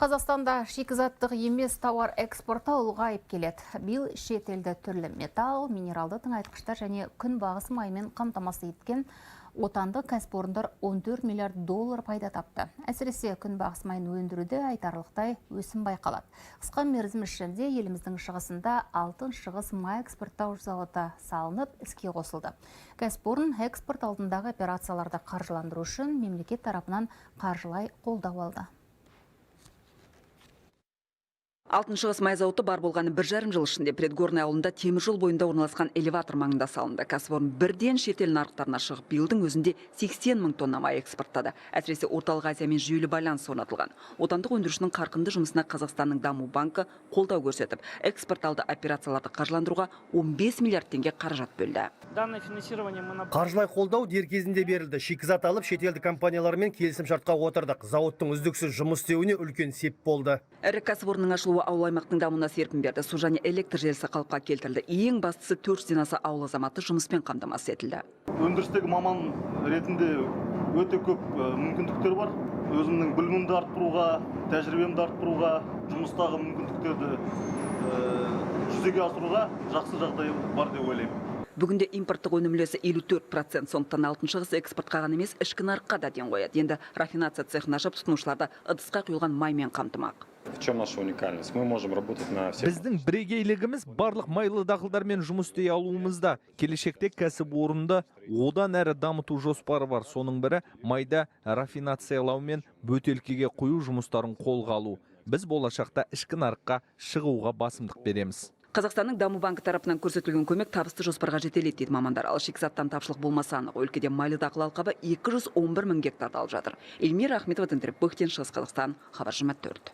Қазақстанда шикізаттық емес тауар экспорты ұлғайып келеді. Биыл шет елді түрлі металл, минералды тыңайтқыштар және күнбағыс майымен қамтамасыз еткен отандық кәсіпорындар 14 миллиард доллар пайда тапты. Әсіресе күнбағыс майын өндіруде айтарлықтай өсім байқалады. Қысқа мерзім ішінде еліміздің шығысында алтын шығыс май экспорттау зауыты салынып іске қосылды. Кәсіпорын экспорт алдындағы операцияларды қаржыландыру үшін мемлекет тарапынан қаржылай қолдау алды. Алтын шығыс май зауыты бар болғаны 1,5 жыл ішінде Предгорный ауылында темір жол бойында орналасқан элеватор маңында салынды. Кәсіпорын бірден шетел нарықтарына шығып, биылдың өзінде 80 мың тонна май экспорттады. Әсіресе Орталық Азиямен жүйелі байланыс орнатылған. Отандық өндірушінің қарқынды жұмысына Қазақстанның даму банкі қолдау көрсетіп, экспорт алды операцияларды қаржыландыруға 15 миллиард теңге қаражат бөлді. Қаржылай қолдау дер кезінде берілді. Шикізат алып, шетелдік компаниялармен келісім шартқа отырдық. Зауыттың үздіксіз жұмыс істеуіне үлкен сеп болды. Ірі кәсіпорынның ашылуы ауыл аймақтың дамуына серпін берді. Су және электр желісі қалыпқа келтірілді. Ең бастысы 400-ден аса ауыл азаматы жұмыспен қамтамасыз етілді. Өндірістегі маман ретінде өте көп мүмкіндіктер бар. Өзімнің білімімді арттыруға, тәжірибемді арттыруға, жұмыстағы мүмкіндіктерді жүзеге асыруға жақсы жағдай бар деп ойлаймын. Бүгінде импорттық өнім үлесі 54%, сондықтан алтын шығыс экспортқа ғана емес, ішкі нарыққа да ден қояды. Енді рафинация цехын ашып, тұтынушыларды ыдысқа құйылған маймен қамтымақ. В чем наша уникальность? Мы можем работать на всех. Біздің бірегейлігіміз барлық майлы дақылдармен жұмыс істей алуымызда. Келешекте кәсіпорынды одан әрі дамыту жоспары бар. Соның бірі майда рафинациялау мен бөтелкеге құю жұмыстарын қолға алу. Біз болашақта ішкі нарыққа шығуға басымдық береміз. Қазақстанның даму банкі тарапынан көрсетілген көмек табысты жоспарға жетелейді дейді мамандар. Ал шикізаттан тапшылық болмаса анық. Өлкеде майлы дақыл алқабы 211 мың гектарды алып жатыр. Эльмира Ахметова, Бахтин, Шығыс Қазақстан, Хабар 24.